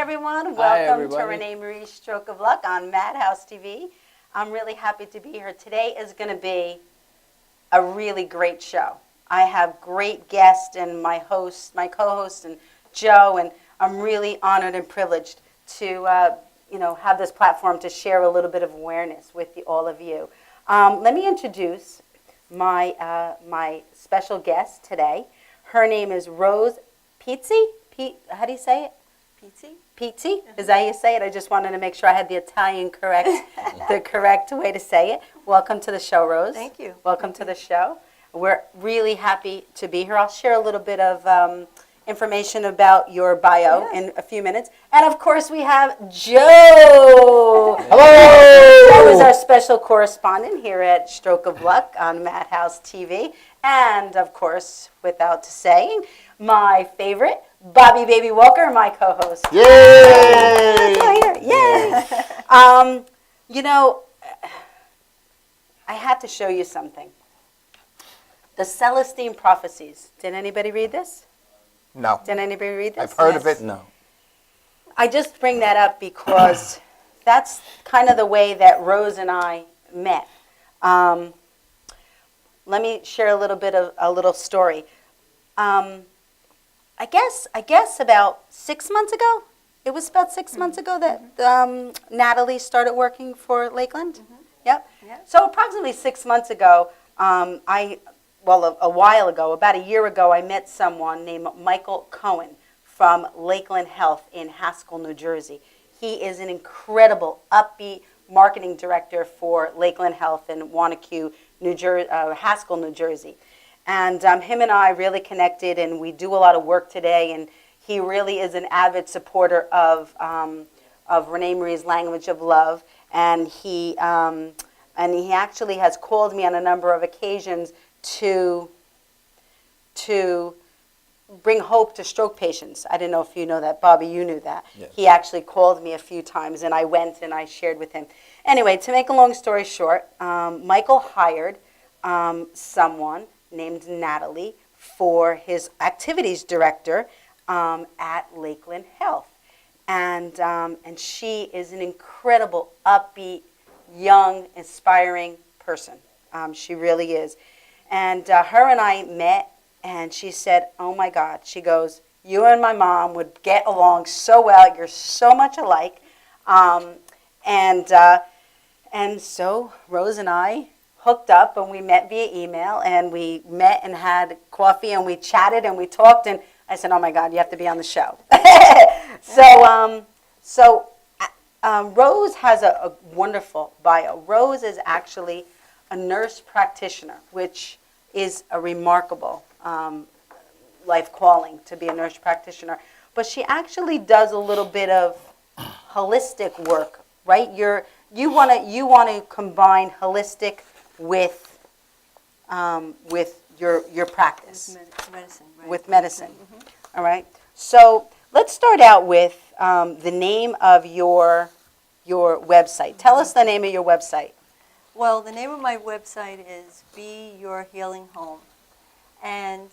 everyone. Hi, Welcome to everybody. ReneMarie's Stroke of Luck on Madhouse TV. I'm really happy to be here. Today is going to be a really great show. I have great guests and my co-host, and Joe, and I'm really honored and privileged to have this platform to share a little bit of awareness with all of you. Let me introduce my special guest today. Her name is Rose Pizzi. How do you say it? Pizzi? Pizzi? Is that how you say it? I just wanted to make sure I had the Italian the correct way to say it. Welcome to the show, Rose. Thank you. Welcome to the show. We're really happy to be here. I'll share a little bit of information about your bio in a few minutes. And of course, we have Joe. Hello! Joe is our special correspondent here at Stroke of Luck on Madhouse TV. And of course, without saying, my favorite, Bobby Baby Walker, my co-host. Yay! Yay! I had to show you something. The Celestine Prophecies. Did anybody read this? No. Did anybody read this? I've heard of it. No. I just bring that up because that's kind of the way that Rose and I met. Let me share a little story. I guess about 6 months ago. It was about 6 months ago that Natalie started working for Lakeland. Yep. So approximately 6 months ago, a while ago, about a year ago, I met someone named Michael Cohen from Lakeland Health in Haskell, New Jersey. He is an incredible, upbeat marketing director for Lakeland Health in Wanacue, Haskell, New Jersey. And him and I really connected, and we do a lot of work today. And he really is an avid supporter of ReneMarie's Language of Love. And he actually has called me on a number of occasions to bring hope to stroke patients. I didn't know if you know that, Bobby. You knew that. Yes. He actually called me a few times, and I went and I shared with him. Anyway, to make a long story short, Michael hired someone named Natalie for his activities director at Lakeland Health. And she is an incredible, upbeat, young, inspiring person. She really is. And her and I met, and she said, oh my God, she goes, you and my mom would get along so well. You're so much alike. And so Rose and I hooked up, and we met via email, and we met and had coffee, and we chatted, and we talked, and I said, oh my God, you have to be on the show. So Rose has a wonderful bio. Rose is actually a nurse practitioner, which is a remarkable life calling to be a nurse practitioner. But she actually does a little bit of holistic work, right? You want to combine holistic with your practice. Medicine, right. With medicine. Mm-hmm. All right. So let's start out with the name of your website. Tell us the name of your website. Well, the name of my website is Be Your Healing Home. And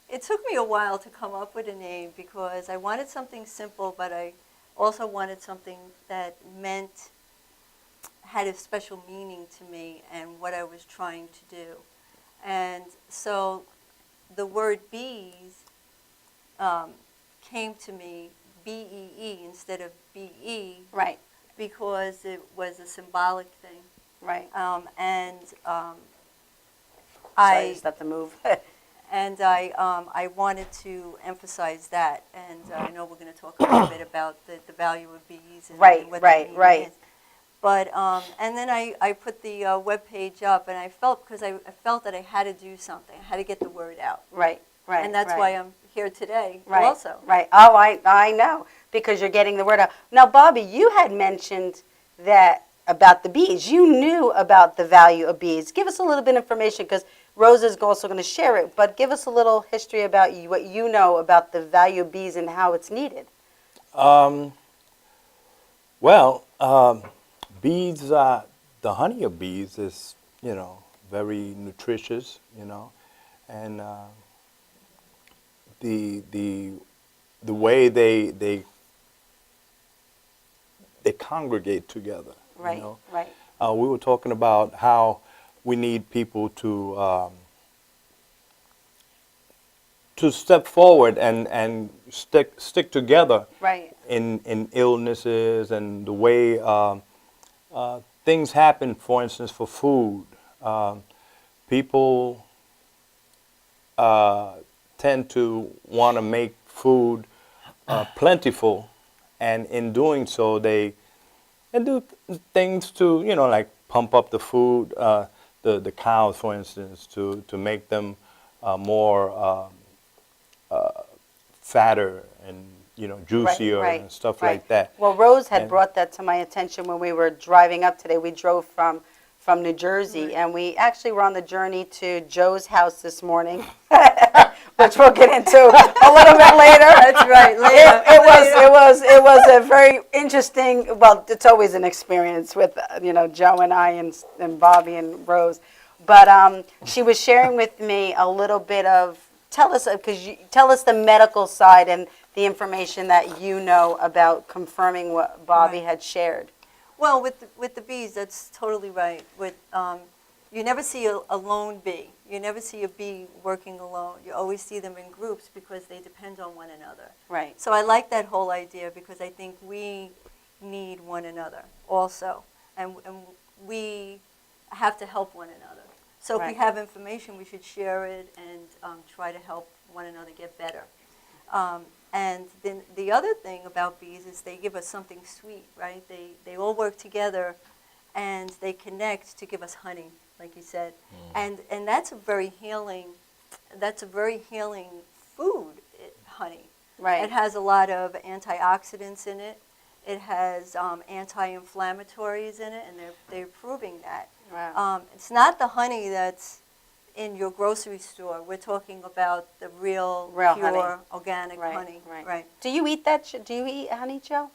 it took me a while to come up with a name because I wanted something simple, but I also wanted something that had a special meaning to me and what I was trying to do. And so the word bees came to me, B-E-E instead of B-E. Right. Because it was a symbolic thing. Right. I is that the move? And I wanted to emphasize that, and I know we're going to talk a little bit about the value of bees and what that meaning is. But and then I put the web page up, and I felt that I had to do something. I had to get the word out. Right. And that's why I'm here today. Right. Also. Right. Oh, I know, because you're getting the word out. Now, Bobby, you had mentioned that about the bees. You knew about the value of bees. Give us a little bit of information, because Rose is also going to share it, but give us a little history about what you know about the value of bees and how it's needed. Bees, the honey of bees is, very nutritious, and the the way they congregate together. Right, You know? right. We were talking about how we need people to step forward and stick together Right. in illnesses and the way things happen. For instance, for food, people tend to want to make food plentiful, and in doing so, they do things to, you know, like pump up the food, the cows, for instance, to make them more fatter and, you know, juicier and stuff like that. Well, Rose had And- brought that to my attention when we were driving up today. We drove from New Jersey, and we actually were on the journey to Joe's house this morning, which we'll get into a little bit later. That's right, later. It was a very interesting. Well, it's always an experience with Joe and I and Bobby and Rose, but she was sharing with me a little bit of. Tell us the medical side and the information that you know about confirming what Bobby had shared. Well, with the bees, that's totally right. You never see a lone bee. You never see a bee working alone. You always see them in groups because they depend on one another. Right. So I like that whole idea because I think we need one another also, and we have to help one another. So if we have information, we should share it and try to help one another get better. And then the other thing about bees is they give us something sweet, right? They all work together, and they connect to give us honey, like you said. And that's a very healing. That's a very healing food, honey. Right. It has a lot of antioxidants in it. It has anti-inflammatories in it, and they're proving that. Wow. It's not the honey that's in your grocery store. We're talking about the real pure, honey. organic honey. Right. Do you eat that? Do you eat honey, Joe?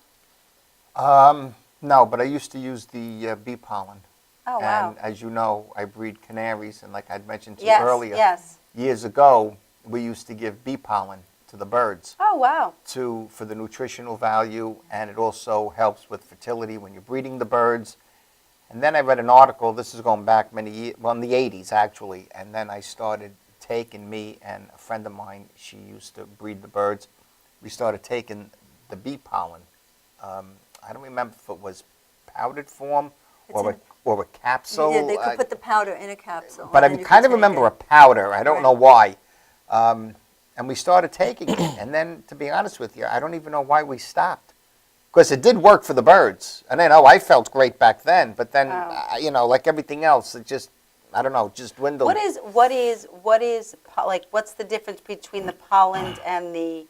No, but I used to use the bee pollen. Oh, wow. And as you know, I breed canaries, and like I'd mentioned to you Yes, earlier, yes. years ago, we used to give bee pollen to the birds Oh, wow. for the nutritional value, and it also helps with fertility when you're breeding the birds. And then I read an article, this is going back many years, well, in the 80s actually, and then I started taking, me and a friend of mine, she used to breed the birds, we started taking the bee pollen. I don't remember if it was powdered form or a capsule. Yeah, they could put the powder in a capsule. But and I you kind could of take remember it. a powder. I don't Right. know why. And we started taking it. And then, to be honest with you, I don't even know why we stopped. Because it did work for the birds. And I felt great back then. But then, like everything else, it just, I don't know, just dwindled. What's the difference between the pollen and the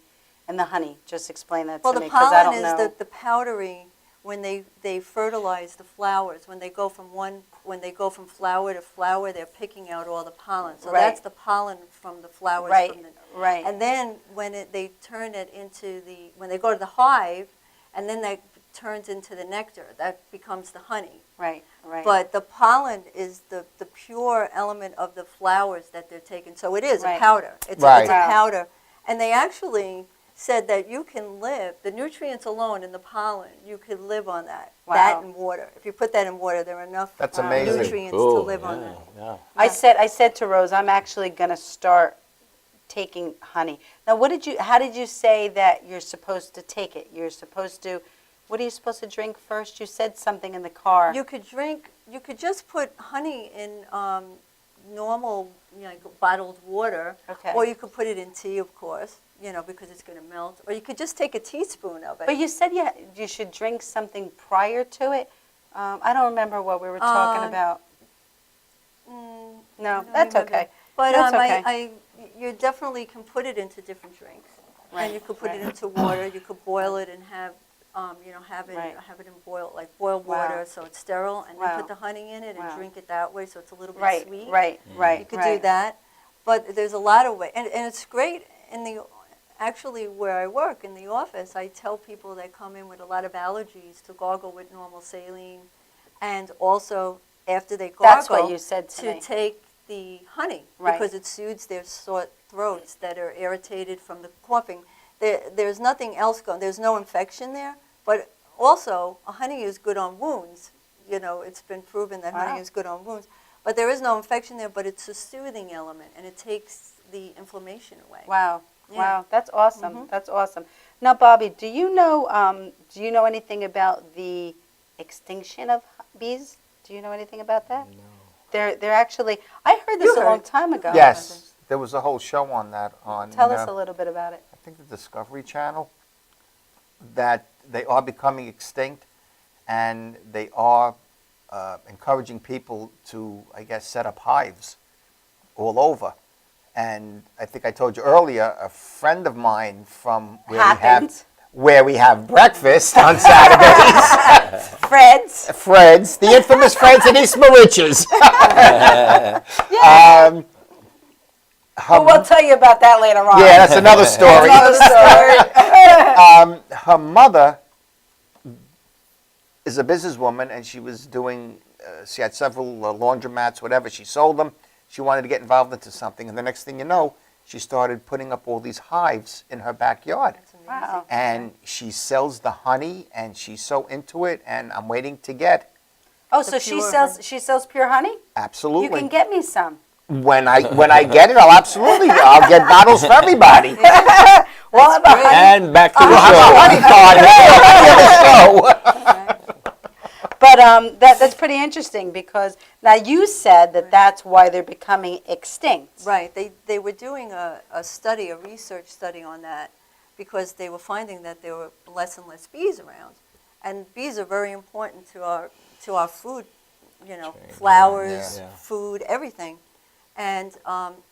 honey? Just explain that Well, to the me, because I pollen don't is know. the powdery when they fertilize the flowers. When they go from flower to flower, they're picking out all the pollen. So Right. that's the pollen from the flowers. Right. Right. And then when they turn it into when they go to the hive, and then that turns into the nectar, that becomes the honey. Right. Right. But the pollen is the pure element of the flowers that they're taking. So it is Right. a powder. It's Right. a Wow. powder. And they actually said that you can live, the nutrients alone in the pollen, you could live on that. Wow. That and water. If you put that in water, there are enough That's amazing. nutrients to Cool, live on yeah, that. yeah. I said to Rose, I'm actually going to start taking honey. Now, how did you say that you're supposed to take it? What are you supposed to drink first? You said something in the car. You could just put honey in normal, like bottled water. Okay. Or you could put it in tea, of course, because it's going to melt. Or you could just take a teaspoon of it. But you said you should drink something prior to it. I don't remember what we were talking about. I No, don't that's remember. okay. But That's okay. you definitely can put it into different drinks. Right, And you could put right. it into water. You could boil it and have Right. it in boiled Wow. water, so it's sterile, and Wow. then put the honey in it and Wow. drink it that way, so it's a little bit Right, sweet. right, right. You could right. do that, but there's a lot of ways, and it's great actually where I work in the office. I tell people that come in with a lot of allergies to gargle with normal saline, and also after they gargle, That's what you said to me. take the honey Right. because it soothes their sore throats that are irritated from the coughing. there's nothing else going. There's no infection there, but also honey is good on wounds. You know, it's been proven that honey is good on wounds. But there is no infection there, but it's a soothing element, and it takes the inflammation away. Wow. Yeah. Wow, that's awesome. That's awesome. Now, Bobby, do you know anything about the extinction of bees? Do you know anything about that? No. They're actually, I heard this a long time ago. Yes, there was a whole show on that on. Tell us a little bit about it. I think the Discovery Channel, that they are becoming extinct, and they are encouraging people to, I guess, set up hives all over. And I think I told you earlier, a friend of mine from where we have breakfast on Saturdays. Fred's, the infamous Fred's in East Mauritius. We'll tell you about that later on. Yeah, that's another story. Her mother is a businesswoman, and she was doing, she had several laundromats, whatever. She sold them. She wanted to get involved into something, and the next thing you know, she started putting up all these hives in her backyard. Wow. And she sells the honey, and she's so into it, and I'm waiting to get. Oh, so she sells pure honey? Absolutely. You can get me some. When I get it, I'll get bottles for everybody. And back to the show. But that's pretty interesting, because now you said that that's why they're becoming extinct. Right. They were doing a study, a research study on that, because they were finding that there were less and less bees around. And bees are very important to our food, you know, flowers, food, everything. And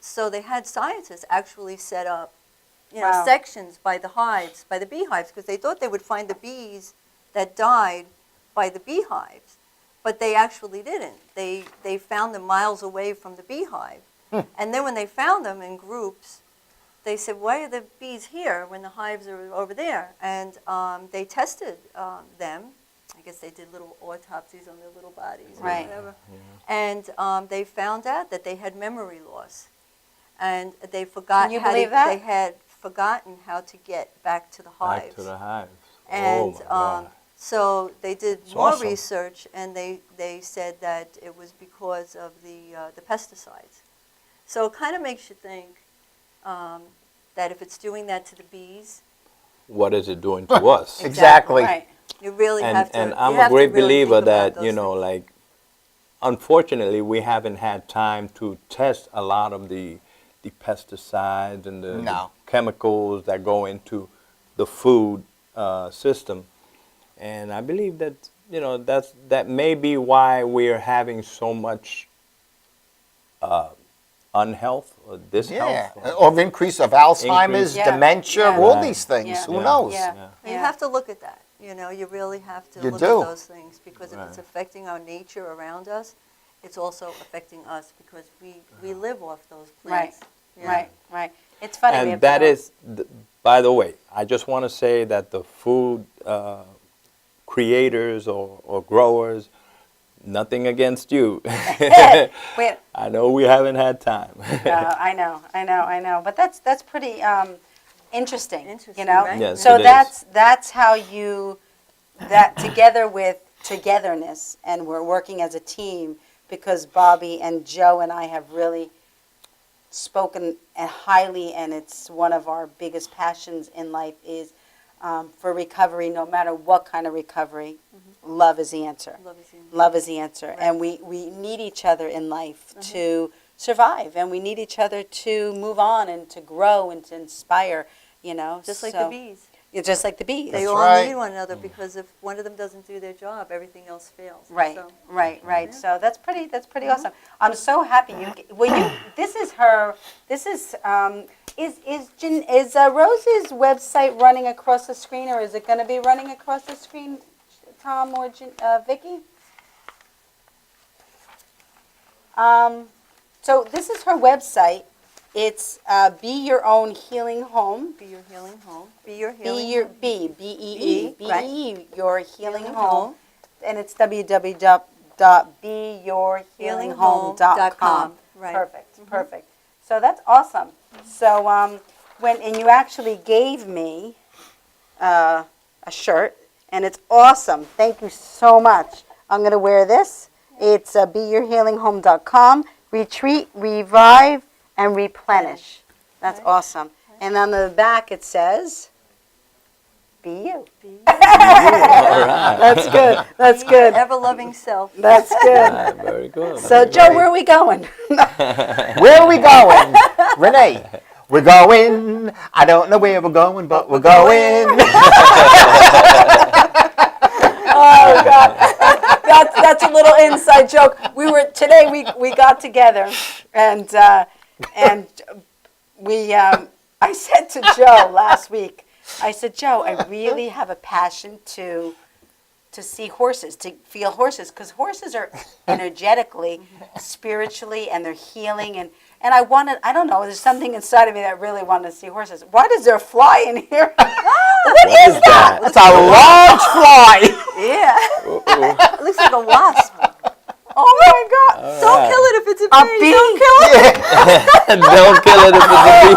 so they had scientists actually set up, you know, sections by the hives, by the beehives, because they thought they would find the bees that died by the beehives, but they actually didn't. They found them miles away from the beehive. And then when they found them in groups, they said, why are the bees here when the hives are over there? And they tested them. I guess they did little autopsies on their little bodies or whatever. And they found out that they had memory loss. And they forgot they had forgotten how to get back to the hives. Back to the hives. And so they did more research, and they said that it was because of the pesticides. So it kind of makes you think that if it's doing that to the bees, what is it doing to us? Exactly. Right. You really have to. And I'm a great believer that, you know, like, unfortunately, we haven't had time to test a lot of the pesticides and the chemicals that go into the food system. And I believe that, you know, that may be why we're having so much unhealth or dishealth. Or increase of Alzheimer's, dementia, all these things. Who knows? You have to look at that. You know, you really have to look at those things, because if it's affecting our nature around us, it's also affecting us, because we live off those plants. Right. It's funny. And that is, by the way, I just want to say that the food creators or growers, nothing against you. I know we haven't had time. I know. But that's pretty interesting, you know. Right? Yes, So it that's how you, that together with togetherness, and we're working as a team, because Bobby and Joe and I have really spoken highly, and it's one of our biggest passions in life is for recovery, no matter what kind of recovery. Love is the answer. Love is the answer. Right. And we need each other in life to survive, and we need each other to move on and to grow and to inspire, you know. Just like the bees. Yeah, just like the bees. They all need one another, because if one of them doesn't do their job, everything else fails. Right, so. right. So that's pretty awesome. I'm so happy this is is Rose's website running across the screen, or is it going to be running across the screen, Tom or Vicky? So this is her website. It's Be Your Own Healing Home. Be Your Healing Home. Be Your Healing Home. B-E-E, Your Healing Home. And it's www.beyourhealinghome.com. Right. Perfect. So that's awesome. So and you actually gave me a shirt, and it's awesome. Thank you so much. I'm going to wear this. It's beyourhealinghome.com. Retreat, revive, and replenish. That's awesome. And on the back it says, be you. All right. That's good. That's Be your good. ever-loving self. That's good. Ah, very good. So, Joe, where are we going? Where are we going? Renee, we're going. I don't know where we're going, but we're going. Oh, God. That's a little inside joke. Today we got together, and I said to Joe last week, I said, Joe, I really have a passion to see horses, to feel horses, because horses are energetically, spiritually, and they're healing, and I don't know, there's something inside of me that really wanted to see horses. Why is there a fly in here? What is that? It's a large fly. Yeah. It looks like a wasp. Oh my God. Don't kill it if it's a A bee. bee? Don't kill it. Don't kill it if it's a bee.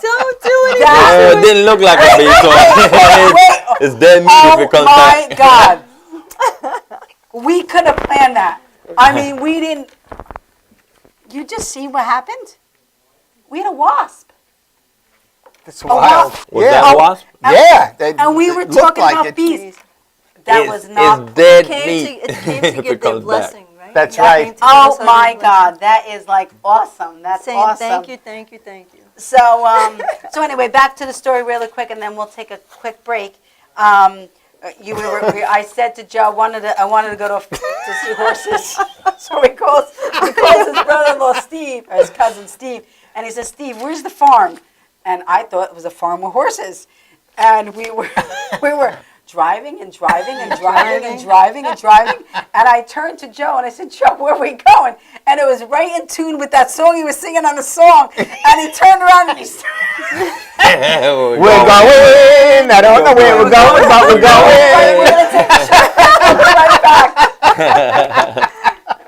Don't do it. It didn't look like a bee, so it's dead meat if it comes Oh my back. God. We could have planned that. I mean, we didn't. You just see what happened? We had a wasp. That's wild. Was that a wasp? Yeah. And we were it looked talking like about it. bees. That was not. It's dead It meat. came to if give it their comes back. blessing, right? That's That right. came to give us Oh our my blessing. God, that is like awesome. That's Saying awesome. thank you, thank you, thank you. So, so anyway, back to the story really quick, and then we'll take a quick break. I said to Joe, I wanted to go to see horses. So he calls his brother-in-law Steve, or his cousin Steve, and he says, Steve, where's the farm? And I thought it was a farm with horses, and we were driving and driving and driving and driving and driving, and I turned to Joe and I said, Joe, where are we going? And it was right in tune with that song he was singing on the song, and he turned around and he started. We're going. I don't know where we're going, but we're We're going. gonna take a shot. We'll be right back.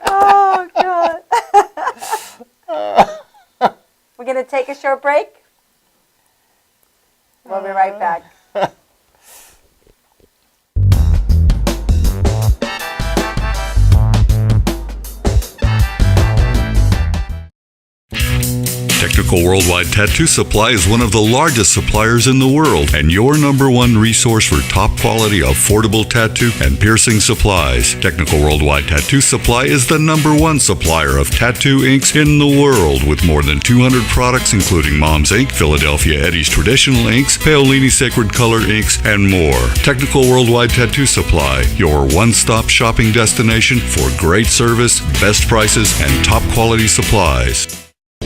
Oh, God. We're gonna take a short break. We'll be right back. Technical Worldwide Tattoo Supply is one of the largest suppliers in the world and your #1 resource for top quality, affordable tattoo and piercing supplies. Technical Worldwide Tattoo Supply is the #1 supplier of tattoo inks in the world with more than 200 products including Mom's Ink, Philadelphia Eddie's Traditional Inks, Paolini Sacred Color Inks, and more. Technical Worldwide Tattoo Supply, your one-stop shopping destination for great service, best prices, and top quality supplies.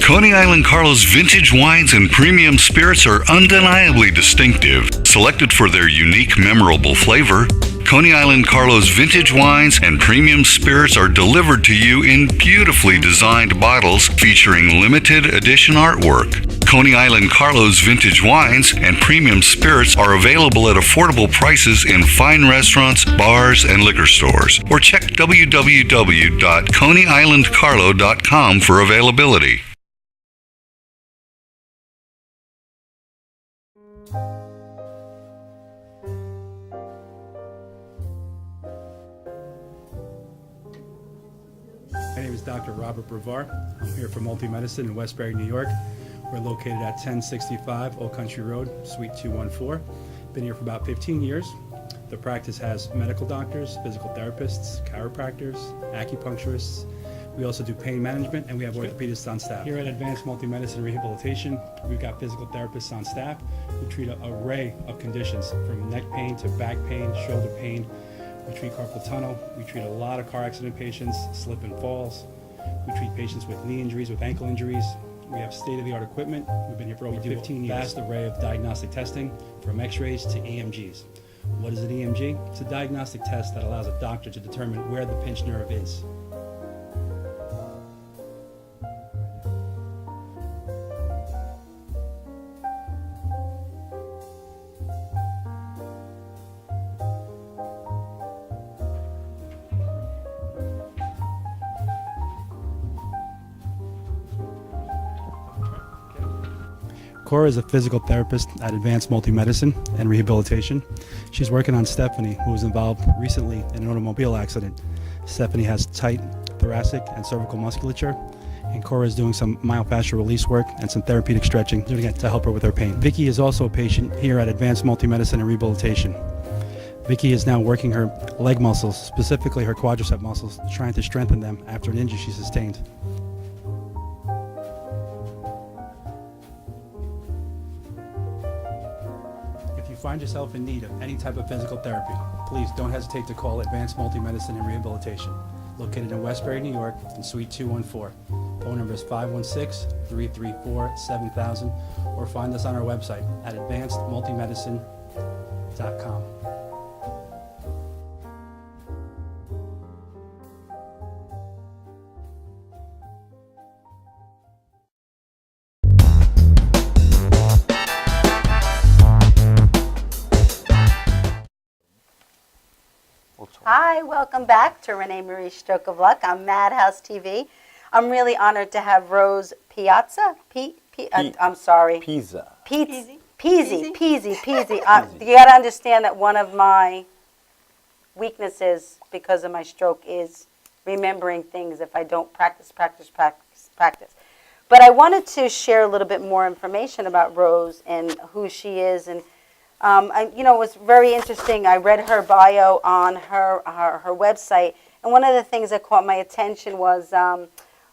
Coney Island Carlos vintage wines and premium spirits are undeniably distinctive, selected for their unique, memorable flavor. Coney Island Carlos vintage wines and premium spirits are delivered to you in beautifully designed bottles featuring limited edition artwork. Coney Island Carlos vintage wines and premium spirits are available at affordable prices in fine restaurants, bars, and liquor stores. Or check www.coneyislandcarlo.com for availability. My name is Dr. Robert Brevard. I'm here for Multi-Medicine in Westbury, New York. We're located at 1065 Old Country Road, Suite 214. Been here for about 15 years. The practice has medical doctors, physical therapists, chiropractors, acupuncturists. We also do pain management, and we have orthopedists on staff. Here at Advanced Multi-Medicine Rehabilitation, we've got physical therapists on staff who treat an array of conditions, from neck pain to back pain, shoulder pain. We treat carpal tunnel. We treat a lot of car accident patients, slip and falls. We treat patients with knee injuries, with ankle injuries. We have state-of-the-art equipment. We've been here for over 15 years. Vast array of diagnostic testing, from x-rays to EMGs. What is an EMG? It's a diagnostic test that allows a doctor to determine where the pinched nerve is. Cora is a physical therapist at Advanced Multi-Medicine and Rehabilitation. She's working on Stephanie, who was involved recently in an automobile accident. Stephanie has tight thoracic and cervical musculature, and Cora is doing some myofascial release work and some therapeutic stretching to help her with her pain. Vicky is also a patient here at Advanced Multi-Medicine and Rehabilitation. Vicky is now working her leg muscles, specifically her quadricep muscles, trying to strengthen them after an injury she sustained. If you find yourself in need of any type of physical therapy, please don't hesitate to call Advanced Multi-Medicine and Rehabilitation, located in Westbury, New York, in Suite 214. Phone number is 516-334-7000, or find us on our website at advancedmultimedicine.com. Hi, welcome back to ReneMarie Stroke of Luck on Madhouse TV. I'm really honored to have Rose Piazza. I'm sorry. Pizza. Peasy. You got to understand that one of my weaknesses because of my stroke is remembering things if I don't practice. But I wanted to share a little bit more information about Rose and who she is. And, it was very interesting. I read her bio on her website. And one of the things that caught my attention was,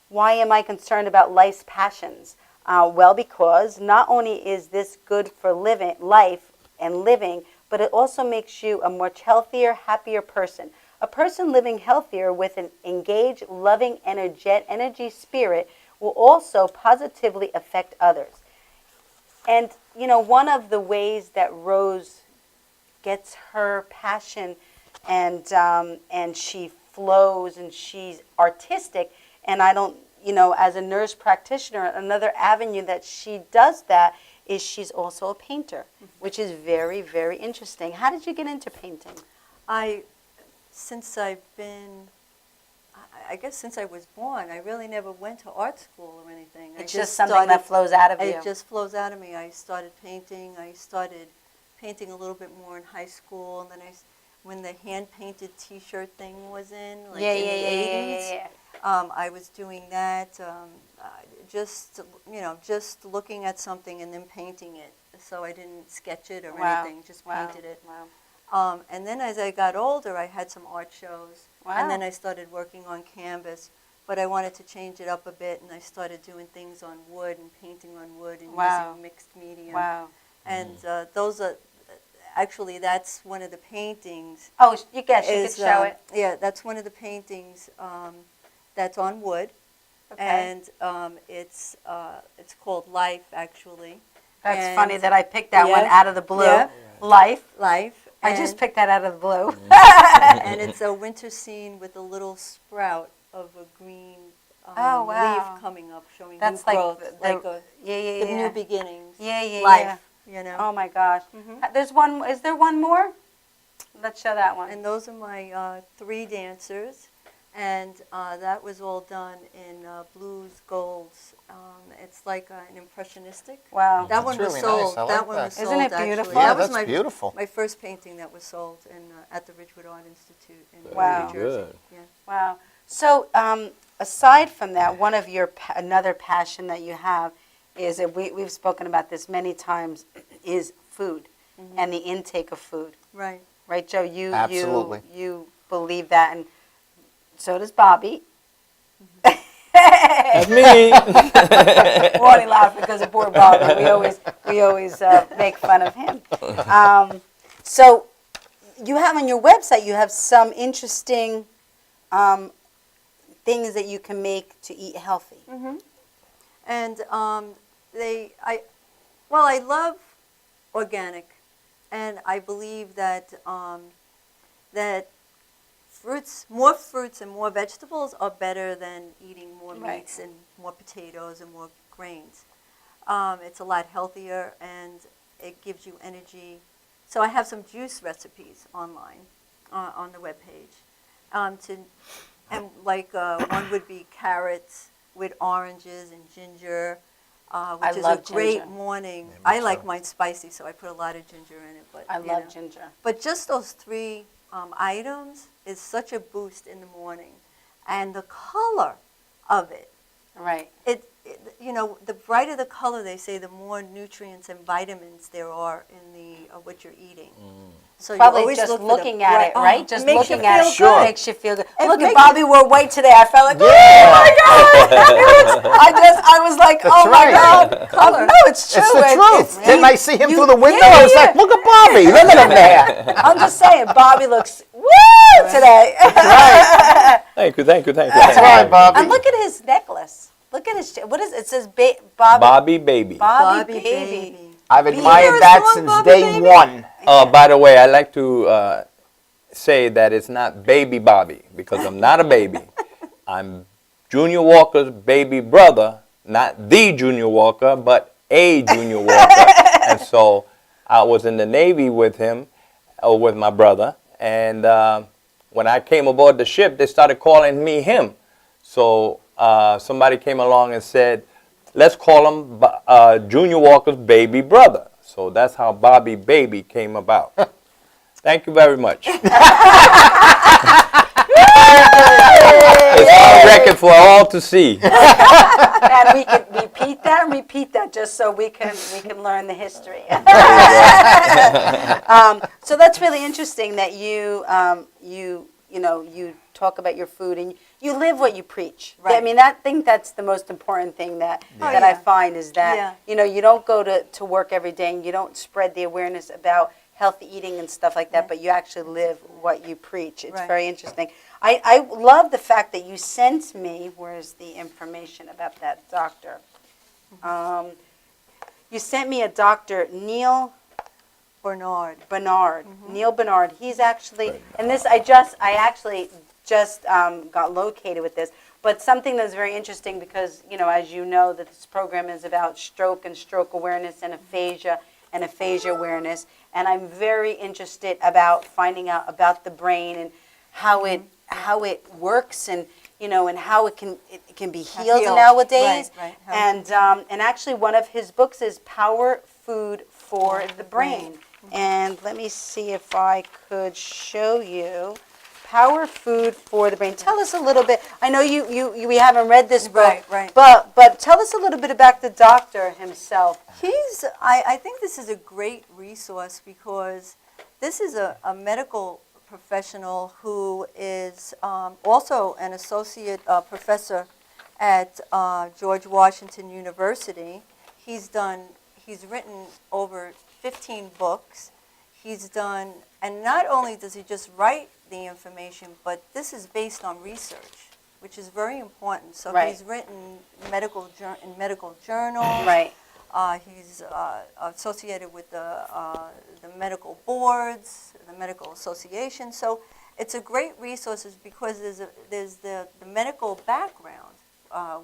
why am I concerned about life's passions? Well, because not only is this good for life and living, but it also makes you a much healthier, happier person. A person living healthier with an engaged, loving, energy spirit will also positively affect others. And, one of the ways that Rose gets her passion and she flows and she's artistic, and I don't, as a nurse practitioner, another avenue that she does that is she's also a painter, which is very, very interesting. How did you get into painting? Since I was born, I really never went to art school or anything. It's just something that flows out of you. It just flows out of me. I started painting. I started painting a little bit more in high school, and then when the hand-painted T-shirt thing was in, like in the 80s, I was doing that. Just looking at something and then painting it. So I didn't sketch it or anything, just painted it. Wow. And then as I got older, I had some art shows. Wow. And then I started working on canvas. But I wanted to change it up a bit, and I started doing things on wood and painting on wood and using mixed medium. Wow. And those are, actually, that's one of the paintings. Oh, you could show it. Yeah, that's one of the paintings that's on wood. Okay. And it's called Life, actually. That's funny that I picked that one Yeah. out of the blue. Yeah. Life. I And- just picked that out of the blue. And it's a winter scene with a little sprout of a green Oh, wow. leaf coming up, showing That's new like growth, the yeah. new beginnings. Yeah. Life, Oh my gosh. Mhm. There's one. Is there one more? Let's show that one. And those are my 3 dancers, and that was all done in blues, golds. It's like an impressionistic. Wow. That one was really sold. nice. I That like one that. was sold. Isn't it actually. beautiful? Yeah, That was that's beautiful. my first painting that was sold at the Ridgewood Art Institute in Wow. New Jersey. Good. Yeah. Wow. So, aside from that, one of your another passion that you have is that we've spoken about this many times is food and the intake of food. Right. Right, Joe? You Absolutely. you believe that, and so does Bobby. That's me. We're only laughing because of poor Bobby. We always make fun of him. So you have on your website, you have some interesting things that you can make to eat healthy. And I love organic, and I believe that that more fruits and more vegetables are better than eating more Right. meats and more potatoes and more grains. It's a lot healthier, and it gives you energy. So I have some juice recipes online on the webpage. One would be carrots with oranges and ginger. which is a love great ginger. morning. Yeah, me I like too. mine spicy, so I put a lot of ginger in it. But I you love know. ginger. But just those three items is such a boost in the morning, and the color of it. Right. You know, the brighter the color, they say, the more nutrients and vitamins there are in the what you're eating. So you Probably always just look for the looking at it, bright- right? it Just makes looking you at feel it good. makes you feel good. It Look at makes Bobby wore white today. I felt like, Yeah. oh my God! I was like, That's oh my right. God! Color. No, it's true. It's the truth. Didn't I see him you- through the window? yeah, I was yeah. like, look at Bobby. Look at him there. I'm just saying, Bobby looks woo today. Right. Thank you, thank you, thank you. That's right, Bobby. And look at his necklace. Look at his. What is it? It says Bobby. Bobby Baby. Bobby, Bobby baby. baby. I've Be admired there, that strong since Bobby, day baby. one. By the way, I like to say that it's not Baby Bobby because I'm not a baby. I'm Junior Walker's baby brother, not the Junior Walker, but a Junior Walker. And so I was in the Navy with him, or with my brother, and when I came aboard the ship, they started calling me him. So somebody came along and said, let's call him Junior Walker's baby brother. So that's how Bobby Baby came about. Thank you very much. It's on record for all to see. And we can repeat that just so we can learn the history. So that's really interesting that you talk about your food and you live what you preach. Right. I mean, I think that's the most important thing that Oh, that I yeah. find is that Yeah. you don't go to work every day and you don't spread the awareness about healthy eating and stuff like that, but you actually live what you preach. It's Right. very interesting. I love the fact that you sent me, where's the information about that doctor? You sent me a Dr. Neil Bernard. Bernard. Neil Bernard. He's actually, and this, I actually just got located with this, but something that's very interesting because, as you know, that this program is about stroke and stroke awareness and aphasia awareness. And I'm very interested about finding out about the brain and how it works and, and how it can be healed Healed. nowadays. Right. And actually one of his books is Power Food for the Brain. And let me see if I could show you Power Food for the Brain. Tell us a little bit. I know we haven't read this book, Right. but tell us a little bit about the doctor himself. I think this is a great resource because this is a medical professional who is also an associate professor at George Washington University. He's written over 15 books. And not only does he just write the information, but this is based on research, which is very important. So Right. he's written in medical journals. Right. He's associated with the medical boards, the medical association. So it's a great resource because there's the medical background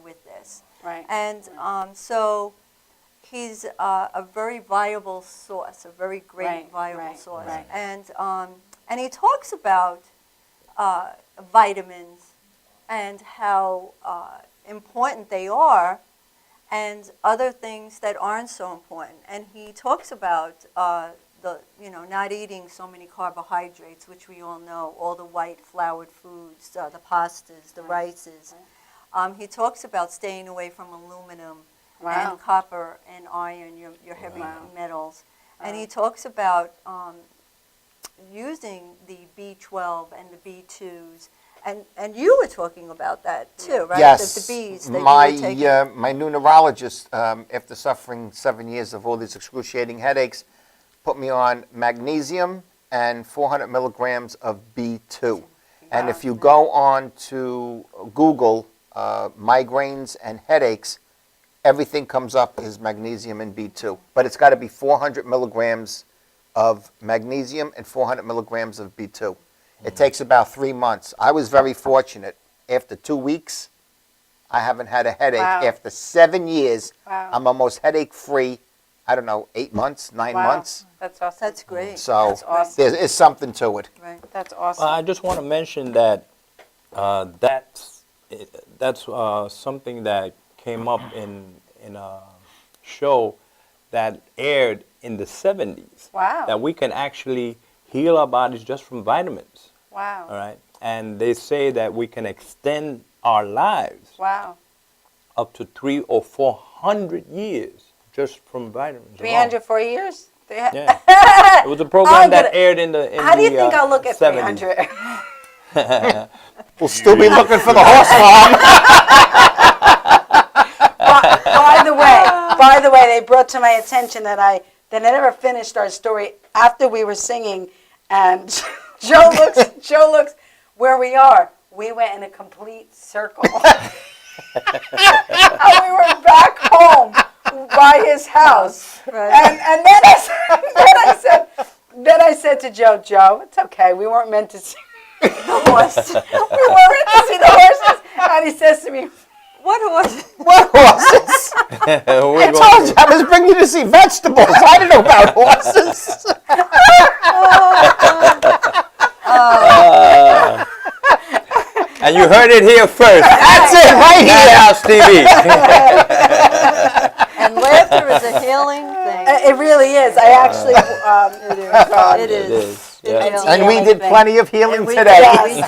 with this. Right. And so he's a very viable source, a very great viable source. Right. And he talks about vitamins and how important they are and other things that aren't so important. And he talks about not eating so many carbohydrates, which we all know, all the white floured foods, the pastas, the rices. He talks about staying away from aluminum and copper and iron, your heavy metals. And he talks about using the B12 and the B2s. And you were talking about that too, right? Yes. The bees that my, you were taking. my new neurologist, after suffering 7 years of all these excruciating headaches, put me on magnesium and 400 milligrams of B2. And if you go on to Google migraines and headaches, everything comes up as magnesium and B2. But it's got to be 400 milligrams of magnesium and 400 milligrams of B2. It takes about 3 months. I was very fortunate. After 2 weeks, I haven't had a headache. Wow. After 7 years, Wow. I'm almost headache-free. I don't know, 8 months, 9 months. That's awesome. That's great. So That's awesome. there is something to it. Right. That's awesome. I just want to mention that that's something that came up in show that aired in the 70s. Wow. That we can actually heal our bodies just from vitamins. Wow. All right. And they say that we can extend our lives Wow. up to 300 or 400 years just from vitamins. 304 years? Yeah. It was a program I'm that gonna- aired in the How do you think I'll look at 70s. 300? We'll still be looking for the horse farm. By the way, they brought to my attention that I never finished our story after we were singing, and Joe looks where we are. We went in a complete circle. And we were back home by his house. Right. And then I said to Joe, it's okay. We weren't meant to see the horses. We weren't meant to see the horses. And he says to me, What horse? What horses? I told you I was bringing you to see vegetables. I didn't know about horses. And you heard it here first. That's it, right here. Madhouse TV. And laughter is a healing thing. it really is. I actually, It is. Yeah. And we did plenty of healing We today. did. We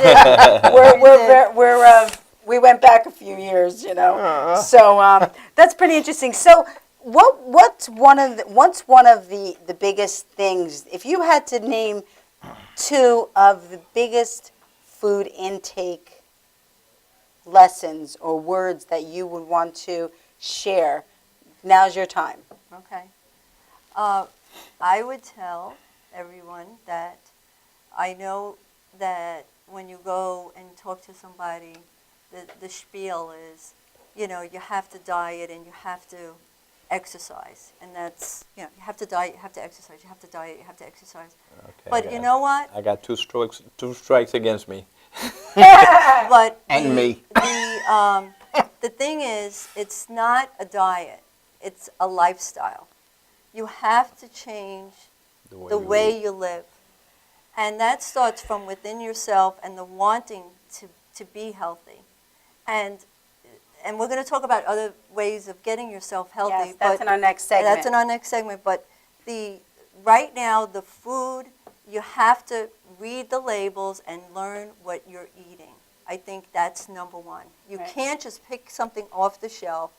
did. we went back a few years, So that's pretty interesting. So what's one of the biggest things, if you had to name two of the biggest food intake lessons or words that you would want to share, now's your time. Okay. I would tell everyone that I know that when you go and talk to somebody, the spiel is, you have to diet and you have to exercise. And that's, you have to diet, you have to exercise, you have to diet, you have to exercise. Okay, But you know what? I got two strikes against me. But And me. The thing is, it's not a diet. It's a lifestyle. You have to change the way you live. And that starts from within yourself and the wanting to be healthy. And we're going to talk about other ways of getting yourself healthy. Yes, that's in our next segment. That's in our next segment. But right now, the food, you have to read the labels and learn what you're eating. I think that's number one. You Right. can't just pick something off the shelf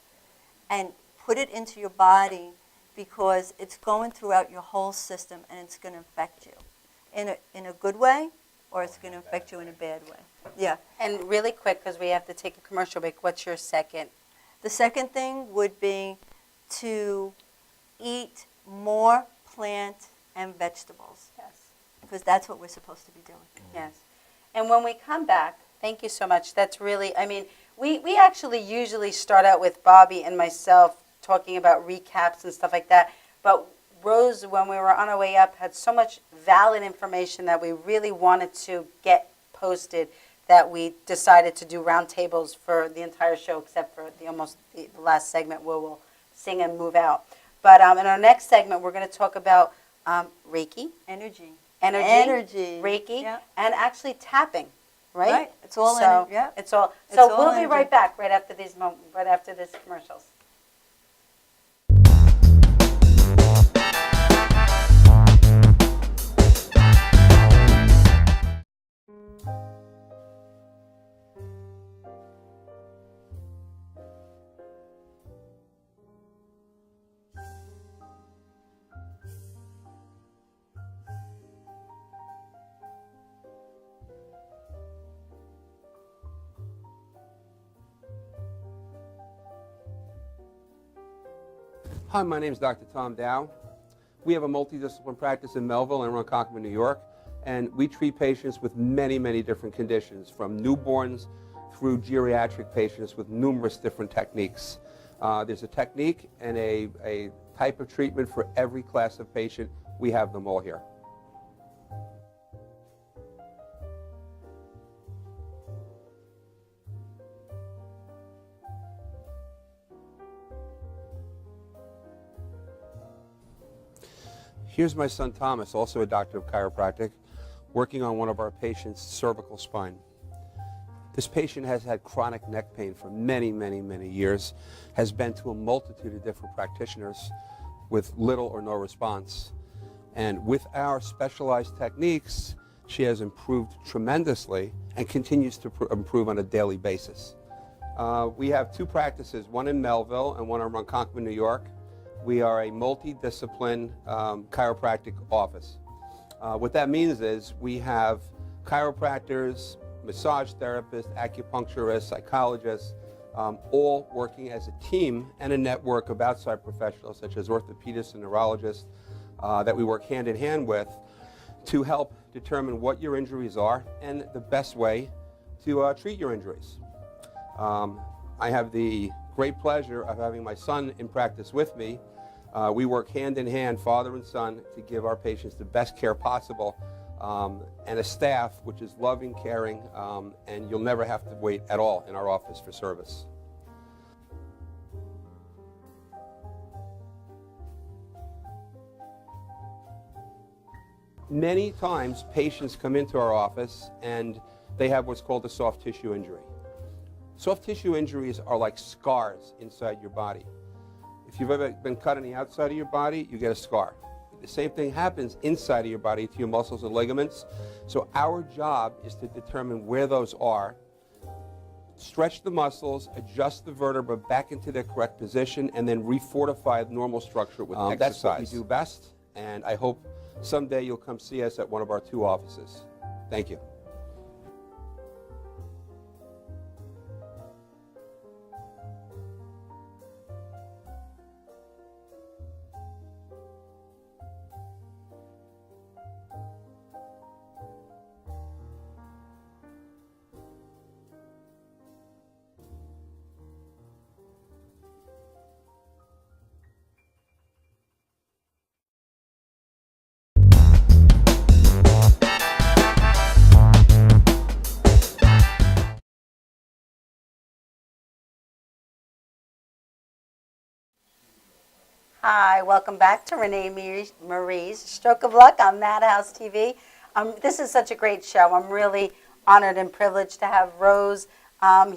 and put it into your body, because it's going throughout your whole system and it's going to affect you in a good way, or it's going to affect you in a bad way. Yeah. And really quick, because we have to take a commercial break, what's your second? The second thing would be to eat more plant and vegetables, Yes. because that's what we're supposed to be doing. Yes. And when we come back, thank you so much. That's really, we actually usually start out with Bobby and myself talking about recaps and stuff like that. But Rose, when we were on our way up, had so much valid information that we really wanted to get posted that we decided to do roundtables for the entire show, except for the last segment where we'll sing and move out. But in our next segment, we're going to talk about Reiki, Energy, Reiki, yeah. and actually tapping, right? Right. It's all so in it. Yeah. It's all. It's So all we'll be energy. right back right after these commercials. Hi, my name is Dr. Tom Dow. We have a multidisciplinary practice in Melville and Ronkonkoma, New York, and we treat patients with many, many different conditions, from newborns through geriatric patients with numerous different techniques. There's a technique and a type of treatment for every class of patient. We have them all here. Here's my son Thomas, also a doctor of chiropractic, working on one of our patients' cervical spine. This patient has had chronic neck pain for many, many, many years, has been to a multitude of different practitioners with little or no response. And with our specialized techniques, she has improved tremendously and continues to improve on a daily basis. We have two practices, one in Melville and one in Ronkonkoma, New York. We are a multidiscipline chiropractic office. What that means is we have chiropractors, massage therapists, acupuncturists, psychologists, all working as a team and a network of outside professionals such as orthopedists and neurologists that we work hand in hand with to help determine what your injuries are and the best way to treat your injuries. I have the great pleasure of having my son in practice with me. We work hand in hand, father and son, to give our patients the best care possible, and a staff which is loving, caring, and you'll never have to wait at all in our office for service. Many times patients come into our office and they have what's called a soft tissue injury. Soft tissue injuries are like scars inside your body. If you've ever been cut on the outside of your body, you get a scar. The same thing happens inside of your body to your muscles and ligaments. So our job is to determine where those are, stretch the muscles, adjust the vertebra back into their correct position, and then refortify the normal structure with exercise. That's what we do best, and I hope someday you'll come see us at one of our two offices. Thank you. Hi, welcome back to ReneMarie's Stroke of Luck on Madhouse TV. This is such a great show. I'm really honored and privileged to have Rose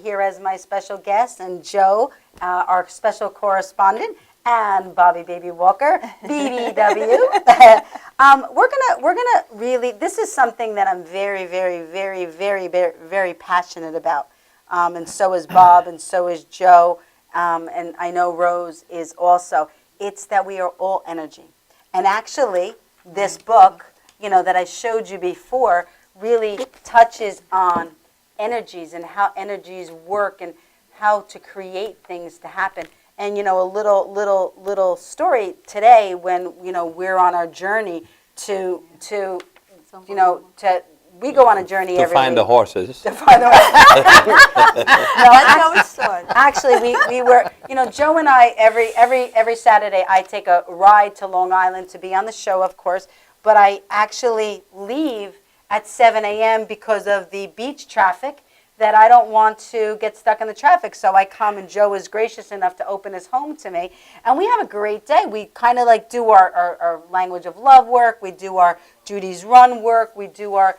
here as my special guest, and Joe, our special correspondent, and Bobby Baby Walker, BBW. We're gonna really. This is something that I'm very, very, very, very, very, very passionate about, and so is Bob, and so is Joe, and I know Rose is also. It's that we are all energy. And actually, this book, that I showed you before, really touches on energies and how energies work and how to create things to happen. And, a little story today when, we're on our journey we go on a journey every week. To find the horses. To find the horses. That's how it started. Actually, we were, Joe and I, every Saturday, I take a ride to Long Island to be on the show, of course, but I actually leave at 7 a.m. because of the beach traffic, that I don't want to get stuck in the traffic. So I come, and Joe is gracious enough to open his home to me, and we have a great day. We kind of do our language of love work, we do our Judy's Run work, we do our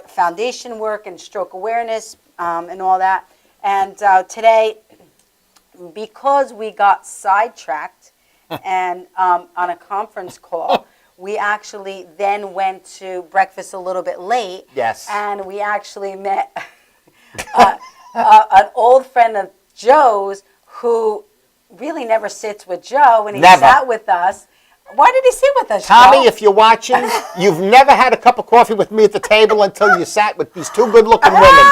foundation work and stroke awareness and all that. And today, because we got sidetracked and on a conference call, we actually then went to breakfast a little bit late. Yes. And we actually met an old friend of Joe's who really never sits with Joe, and he sat with us. Why did he sit with us, Tommy, Joe? if you're watching, you've never had a cup of coffee with me at the table until you sat with these two good-looking women.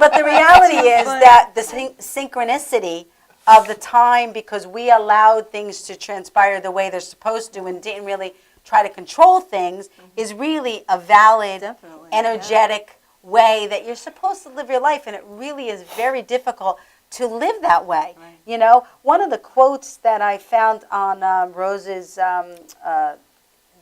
But the reality is that the synchronicity of the time, because we allowed things to transpire the way they're supposed to and didn't really try to control things, is really a valid, energetic way that you're supposed to live your life, and it really is very difficult to live that way. Right. One of the quotes that I found on Rose's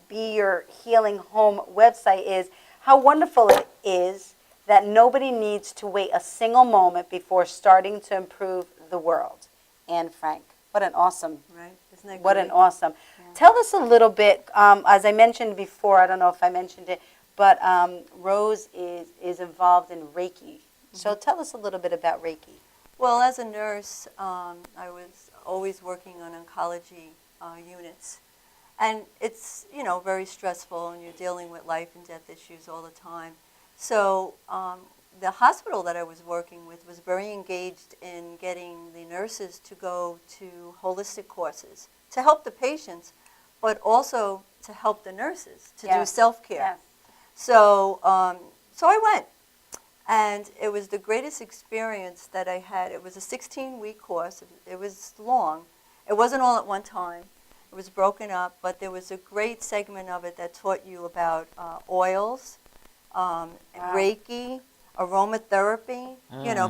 Be Your Healing Home website is, how wonderful it is that nobody needs to wait a single moment before starting to improve the world. Anne Frank. What an awesome, right? Isn't that what great? An awesome. Yeah. Tell us a little bit, as I mentioned before, I don't know if I mentioned it, but Rose is involved in Reiki. So tell us a little bit about Reiki. Well, as a nurse, I was always working on oncology units. And it's, very stressful, and you're dealing with life and death issues all the time. So the hospital that I was working with was very engaged in getting the nurses to go to holistic courses to help the patients, but also to help the nurses to do self-care. Yes. So, so I went, and it was the greatest experience that I had. It was a 16-week course. It was long. It wasn't all at one time. It was broken up, but there was a great segment of it that taught you about oils, Reiki, aromatherapy,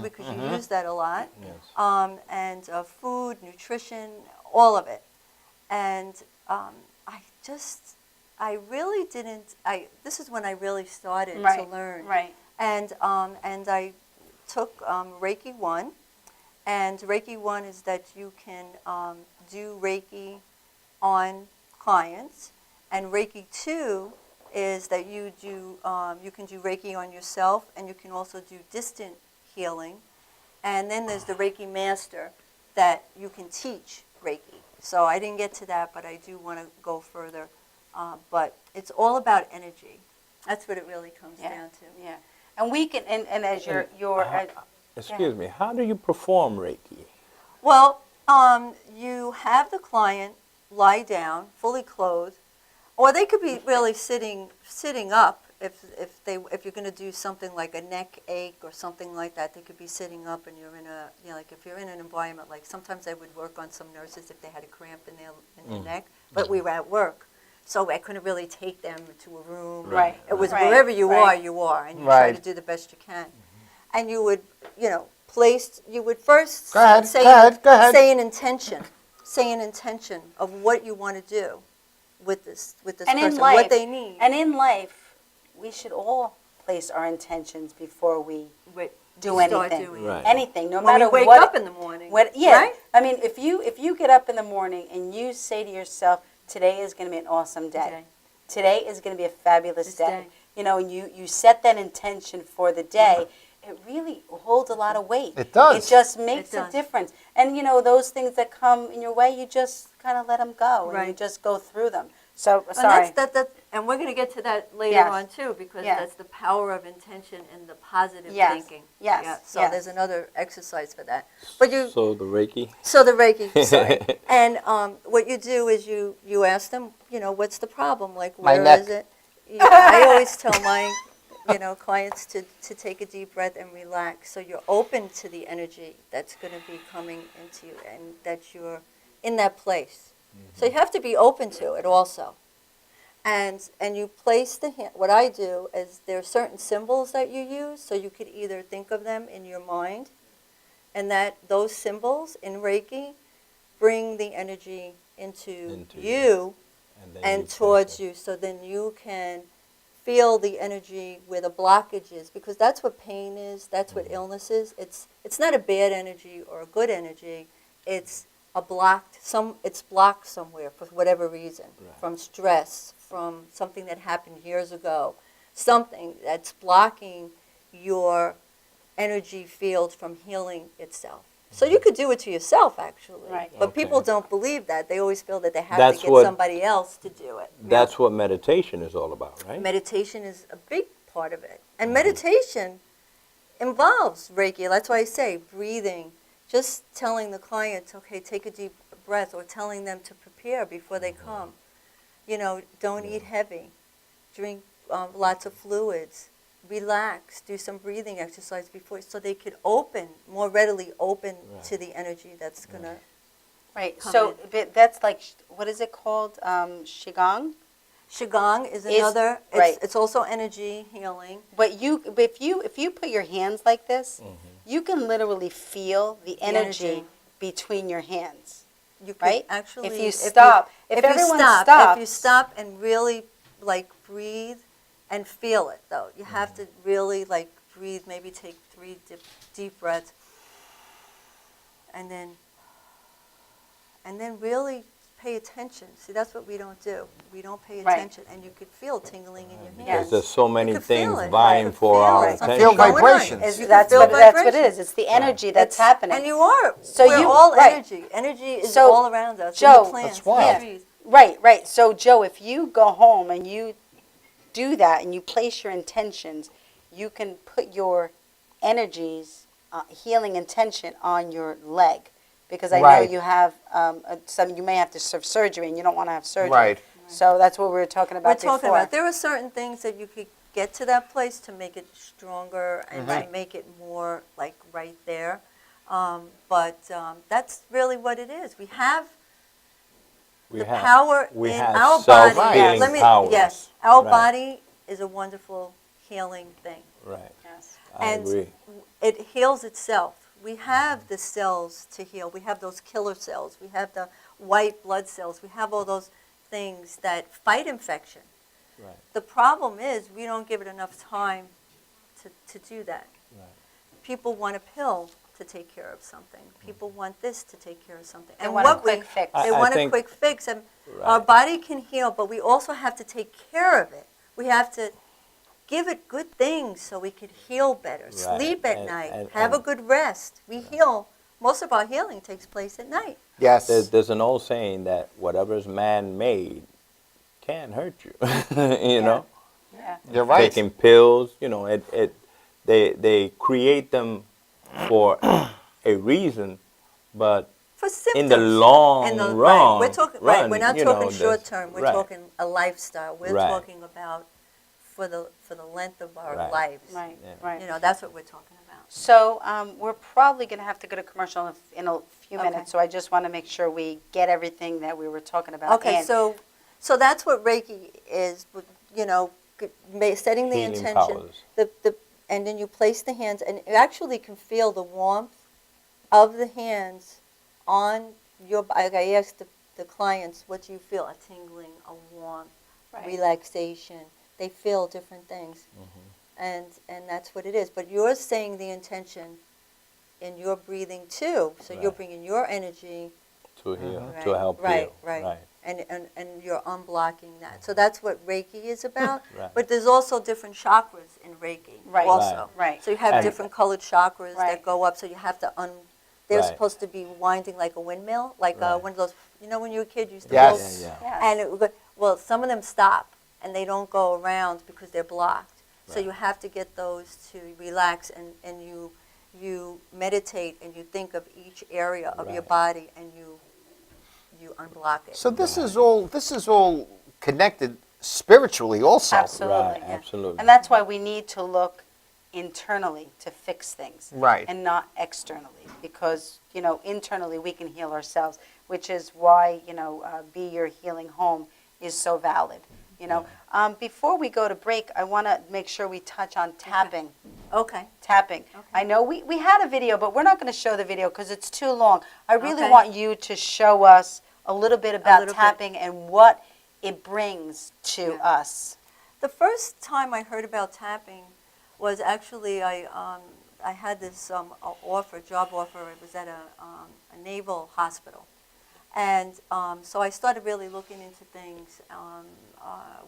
because you use that a lot, Yes. and food, nutrition, all of it. And I really didn't, this is when I really started to learn. Right. And I took Reiki 1, and Reiki 1 is that you can do Reiki on clients, and Reiki 2 is that you can do Reiki on yourself, and you can also do distant healing. And then there's the Reiki Master that you can teach Reiki. So I didn't get to that, but I do want to go further. But it's all about energy. That's what it really comes down to. Yeah. And we can, and as Excuse me, how do you perform Reiki? Well, you have the client lie down, fully clothed, or they could be really sitting up. If you're going to do something like a neck ache or something like that, they could be sitting up, and you're in a like if you're in an environment like sometimes I would work on some nurses if they had a cramp in their neck, but we were at work. So I couldn't really take them to a room. Right. It was Right. wherever you Right. are, and you try to do the best you can. And you would, you would first Go ahead, say, go ahead. say an intention of what you want to do with this and person, in life, what they need. And in life, we should all place our intentions before we do Start anything. doing Right. Anything, no When matter we wake what. up in the morning, Yeah. right? I mean, if you get up in the morning and you say to yourself, today is going to be an awesome day. Today is going to be a fabulous day. And you set that intention for the day. It really holds a lot of weight. It does. It just makes It a does. difference. And those things that come in your way, you just kind of let them go, and you Right. just go through them. So And sorry. and we're going to get to that later Yes. on too, because Yes. that's the power of intention and the positive Yes. thinking. Yes. Yeah, so Yes. there's another exercise for that. But So the Reiki? So the Reiki, sorry. And what you do is you ask them, what's the problem? Like, My where neck. is it? I always tell my, clients to take a deep breath and relax. So you're open to the energy that's going to be coming into you, and that you're in that place. So you have to be open to it also. And you place the hand. What I do is there are certain symbols that you use, so you could either think of them in your mind, and that those symbols in Reiki bring the energy into you then and you towards press you, so then you can feel the energy where the blockage is, because that's what pain is, that's what illness is. It's not a bad energy or a good energy. It's it's blocked somewhere for whatever reason, from stress, from something that happened years ago, something that's blocking your energy field from healing itself. So you could do it to yourself, actually. Right. But Okay. people don't believe that. They always feel that they have That's to get what- somebody else to do it. That's what meditation is all about, right? Meditation is a big part of it. And meditation involves Reiki. That's why I say breathing, just telling the client, okay, take a deep breath, or telling them to prepare before they come. Don't eat heavy. Drink lots of fluids. Relax. Do some breathing exercise before, so they could more readily open to the energy that's going to Right. come So in. but that's like, what is it called? Qigong. Qigong is another. right. It's also energy healing. But if you put your hands like this, you can literally feel the energy energy. between your hands. You could Right? actually, If you stop, if everyone stops, if you stop and really breathe and feel it, though, you have to really breathe. Maybe take 3 deep breaths, and then really pay attention. See, that's what we don't do. We don't pay Right. attention, and you could feel tingling in your Because hands. there's so You many could feel things it. vying You could for feel our it. Something's attention. Feel going on. vibrations. You can That's feel what it vibrations. is. It's the energy that's happening. And you are. So We're you- all right. energy. Energy is So, all around us. Joe- in the plants, That's wild. in the trees. Right, right. So, Joe, if you go home and you do that and you place your intentions, you can put your energies, healing intention on your leg. Because I know Right. you have you may have to have surgery and you don't want to have surgery. Right. So that's what we were talking about We're talking before. about, there are certain things that you could get to that place to make it stronger and Mm-hmm. to make it more like right there. But that's really what it is. We have We the have- power we in have our body. self-healing Let me, powers. yes, our Right. body is a wonderful healing thing. Right. Yes. I And agree. it heals itself. We have the cells to heal. We have those killer cells. We have the white blood cells. We have all those things that fight infection. Right. The problem is we don't give it enough time to do that. Right. People want a pill to take care of something. People want this to take care of something. They want a quick fix. They I want a think- quick fix. And Right. our body can heal, but we also have to take care of it. We have to give it good things so we could heal better. Right. Sleep at And- night. and- Have a and- good rest. We heal. Most of our healing takes place at night. Yes. There's an old saying that whatever's man-made can hurt you. You know, Yeah. You're right. taking pills. You know, they create them for a reason, but For symptoms. in the long In the- run, right. We're talking right. We're run, not you know, talking there's- short term. We're right. talking a lifestyle. We're Right. talking about for the length of our Right. lives. Right, Yeah. right. You know, that's what we're talking about. So we're probably going to have to go to commercial in a few Okay. minutes. So I just want to make sure we get everything that we were talking about. Okay, in. so that's what Reiki is. You know, setting the Healing intention. powers. And then you place the hands, and you actually can feel the warmth of the hands on your body. Like I asked the clients, what do you feel? A tingling, a warmth, Right. relaxation. They feel different things. And that's what it is. But you're saying the intention in your breathing too. So you're Right. bringing your energy to heal, Right, to help right, heal. right. and you're unblocking that. So that's what Reiki is about. Right. But there's also different chakras in Reiki Right. also. Right. So you have And- different colored chakras Right. that go up. So you have to they're Right. supposed to be winding like a windmill, like Right. one of those, you know, when you were a kid, you used to Yes. blow- Yeah, Yes. and it would go, well, some of them stop and they don't go around because they're blocked. So Right. you have to get those to relax, and you meditate and you think of each area of your Right. body and you unblock it. So this is all connected spiritually also. Absolutely. Right, yeah. absolutely. And that's why we need to look internally to fix things. Right. And not externally. Because, internally we can heal ourselves, which is why, Be Your Healing Home is so valid. Before we go to break, I want to make sure we touch on tapping. Okay. Tapping. Okay. I know we had a video, but we're not going to show the video because it's too long. I really Okay. want you to show us a little bit about little bit. tapping and what it brings to Yeah. us. The first time I heard about tapping was actually I had this job offer. It was at a naval hospital. And so I started really looking into things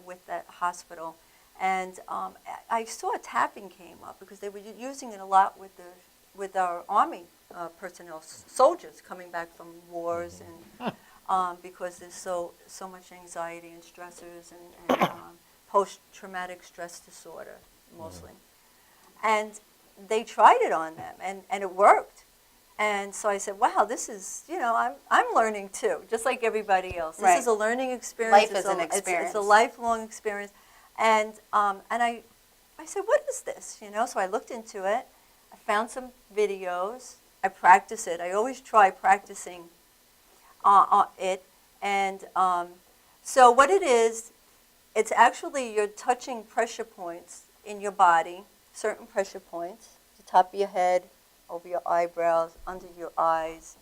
with that hospital. And I saw tapping came up because they were using it a lot with our Army personnel, soldiers coming back from wars, and because there's so much anxiety and stressors and post-traumatic stress disorder mostly. And they tried it on them, and it worked. And so I said, wow, this is, I'm learning too, just like everybody else. This Right. is a learning experience. Life is an experience. It's a lifelong experience. And I said, what is this? So I looked into it. I found some videos. I practice it. I always try practicing it. And so what it is, it's actually you're touching pressure points in your body, certain pressure points, the top of your head, over your eyebrows, under your eyes,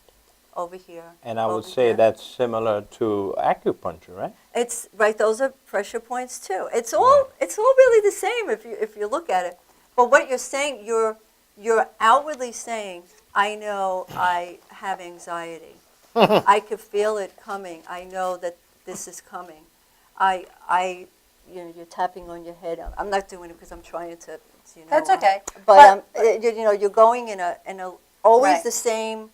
over here. And I would over say here. that's similar to acupuncture, right? It's right. Those are pressure points too. It's all really the same if you look at it. But what you're saying, you're outwardly saying, I know I have anxiety. I could feel it coming. I know that this is coming. You know, you're tapping on your head. I'm not doing it because I'm trying to, you know. That's okay. But you know, you're going in a always Right. the same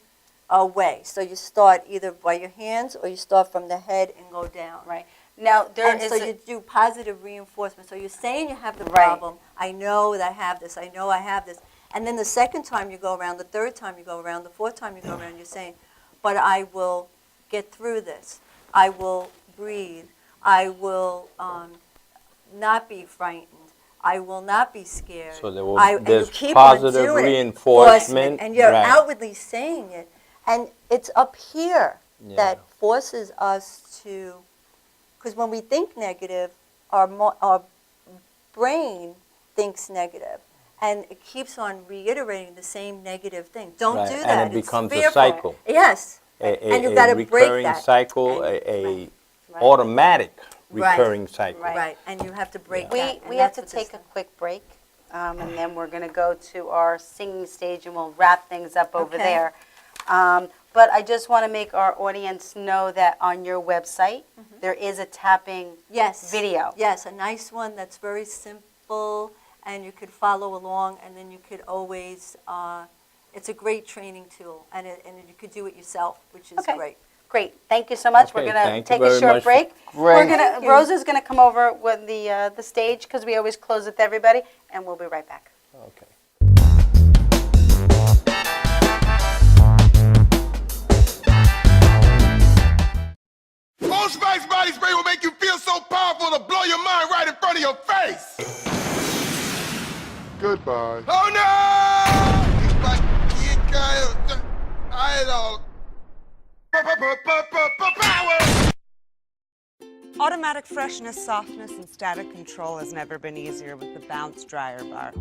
way. So you start either by your hands or you start from the head and go down. Right. Now, there And is so a- you do positive reinforcement. So you're saying you have the Right. problem. I know that I have this. I know I have this. And then the second time you go around, the third time you go around, the fourth time you go around, you're saying, but I will get through this. I will breathe. I will not be frightened. I will not be scared. So there will- and you there's keep on positive doing it. reinforcement, And you're right. outwardly saying it. And it's up here Yeah. that forces us to, because when we think negative, our brain thinks negative, and it keeps on reiterating the same negative thing. Don't Right, do and that. it It's becomes a fearful. cycle. Yes. And you've got to break recurring that. cycle, And- a Right. automatic Right. recurring cycle. Right. And you have to break that. and We have that's to what this take a thing- quick break, and then we're going to go to our singing stage, and we'll wrap things up over Okay. there. But I just want to make our audience know that on your website, there is a tapping Yes. video. Yes, a nice one that's very simple, and you could follow along, and then you could always, it's a great training tool, and you could do it yourself, which is Okay. great. Great, thank you so much. Okay, We're going to thank you take a very short much for- break. Great. Thank you. Rosa's going to come over with the stage, because we always close with everybody, and we'll be right back. Okay. Old Spice body spray will make you feel so powerful to blow your mind right in front of your face. Goodbye. Oh no! It's like you I don't. Power. Automatic freshness, softness, and static control has never been easier with the Bounce Dryer Bar.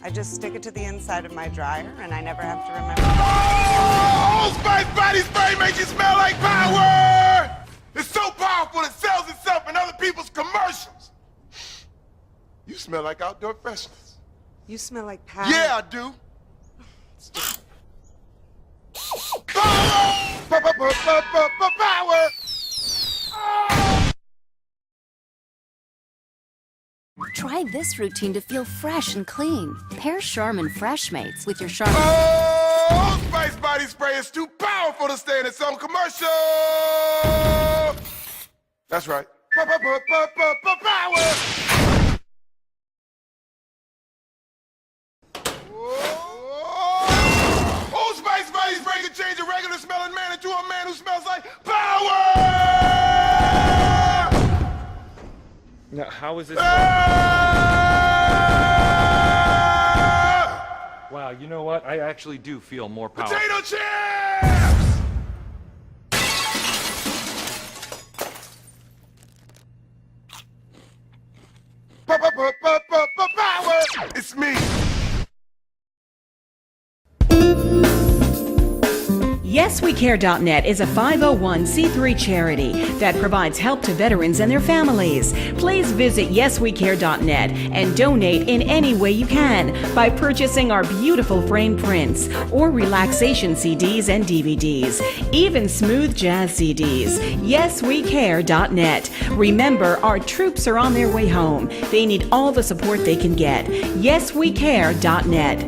I just stick it to the inside of my dryer, and I never have to remember. Oh, Old Spice body spray makes you smell like power. It's so powerful it sells itself in other people's commercials. You smell like outdoor freshness. You smell like power. Yeah, I do. Power! Power! Try this routine to feel fresh and clean. Pair Charmin Fresh Mates with your Charmin. Oh, Old Spice body spray is too powerful to stay in its own commercial. That's right. Power! Old Spice body spray can change a regular smelling man into a man who smells like power! Now, how is this? Wow, you know what? I actually do feel more powerful. Potato chips! Power! It's me. YesWeCare.net is a 501c3 charity that provides help to veterans and their families. Please visit YesWeCare.net and donate in any way you can by purchasing our beautiful frame prints or relaxation CDs and DVDs, even smooth jazz CDs. YesWeCare.net. Remember, our troops are on their way home. They need all the support they can get. YesWeCare.net.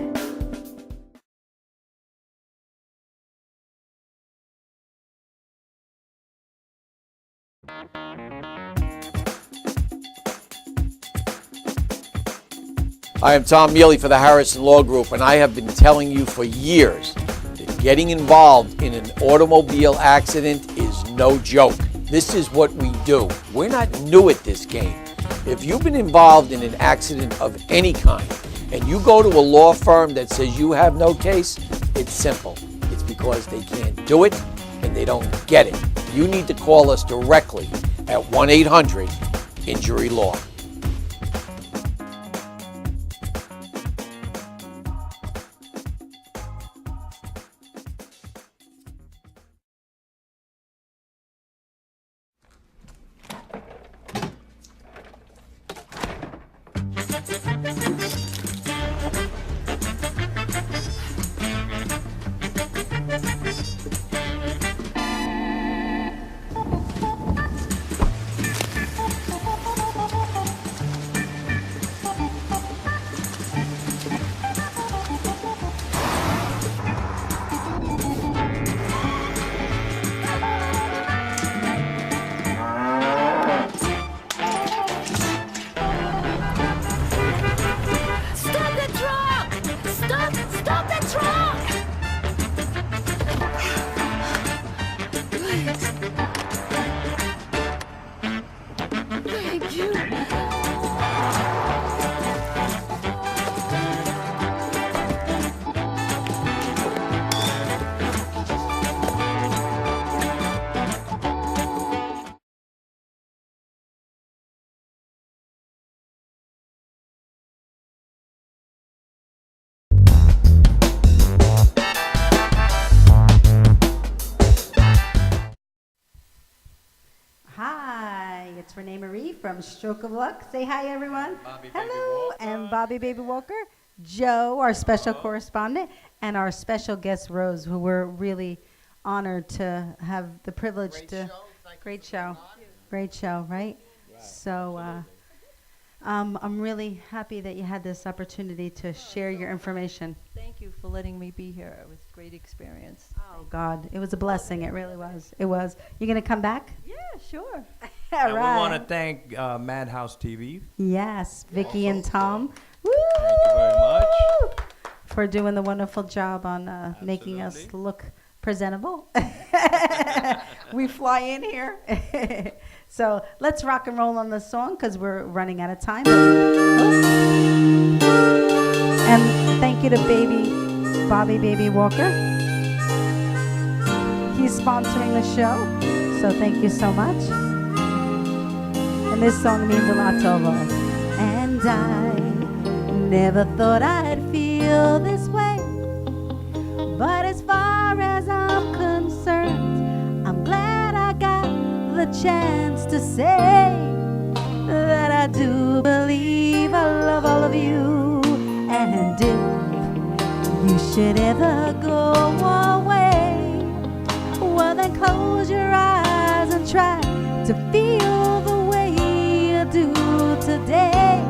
I am Tom Mealy for the Harrison Law Group, and I have been telling you for years that getting involved in an automobile accident is no joke. This is what we do. We're not new at this game. If you've been involved in an accident of any kind, and you go to a law firm that says you have no case, it's simple. It's because they can't do it and they don't get it. You need to call us directly at 1-800-INJURY-LAW. That's ReneMarie from Stroke of Luck. Say hi, everyone. Bobby Hello. Baby Walker. And Bobby Baby Walker, Joe, our special correspondent, and our special guest, Rose, who we're really honored to have the privilege to. Great show. Great show, right? So I'm really happy that you had this opportunity to share your information. Thank you for letting me be here. It was a great experience. Oh, God. It was a blessing. It really was. It was. You going to come back? Yeah, sure. All And right. we want to thank Madhouse TV. Yes, Vicky and Tom. Woo! Thank you very much. For doing the wonderful job on making us look presentable. We fly in here. So let's rock and roll on the song because we're running out of time. And thank you to Bobby Baby Walker. He's sponsoring the show, so thank you so much. And this song means a lot to all of us. And I never thought I'd feel this way, but as far as I'm concerned, I'm glad I got the chance to say that I do believe I love all of you. And if you should ever go away, well then close your eyes and try to feel the way you do today.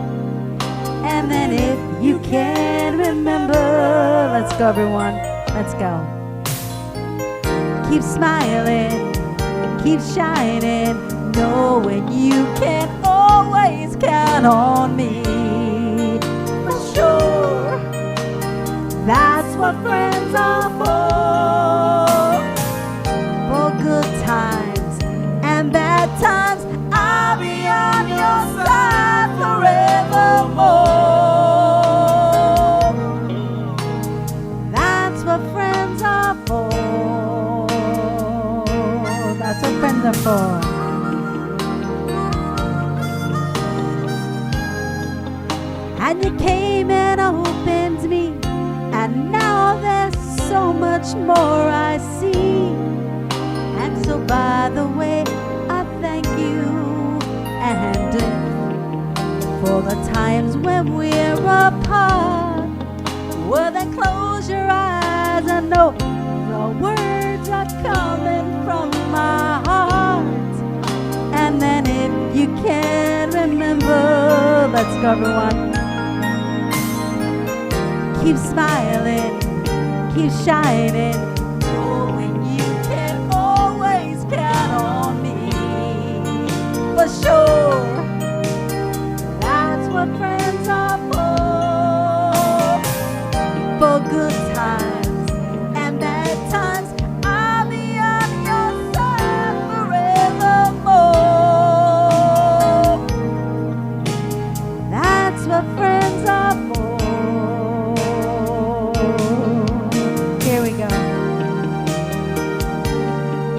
And then if you can remember, let's go everyone, let's go. Keep smiling, keep shining, knowing you can always count on me. For sure, that's what friends are for good times and bad times. I'll be on your side forevermore. That's what friends are for. That's what friends are for. And you came and opened me, and now there's so much more I see. And so by the way, I thank you and for the times when we're apart. Well then close your eyes and know the words are coming from my heart. And then if you can remember, let's go everyone. Keep smiling, keep shining, knowing you can always count on me. For sure, that's what friends are for good times and bad times. I'll be on your side forevermore. That's what friends are for.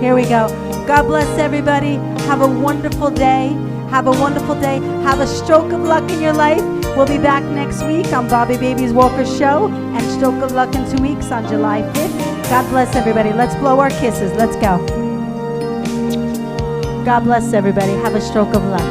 Here we go. God bless everybody. Have a wonderful day. Have a wonderful day. Have a stroke of luck in your life. We'll be back next week on Bobby Baby's Walker Show and Stroke of Luck in 2 weeks on July 5th. God bless everybody. Let's blow our kisses. Let's go. God bless everybody. Have a stroke of luck.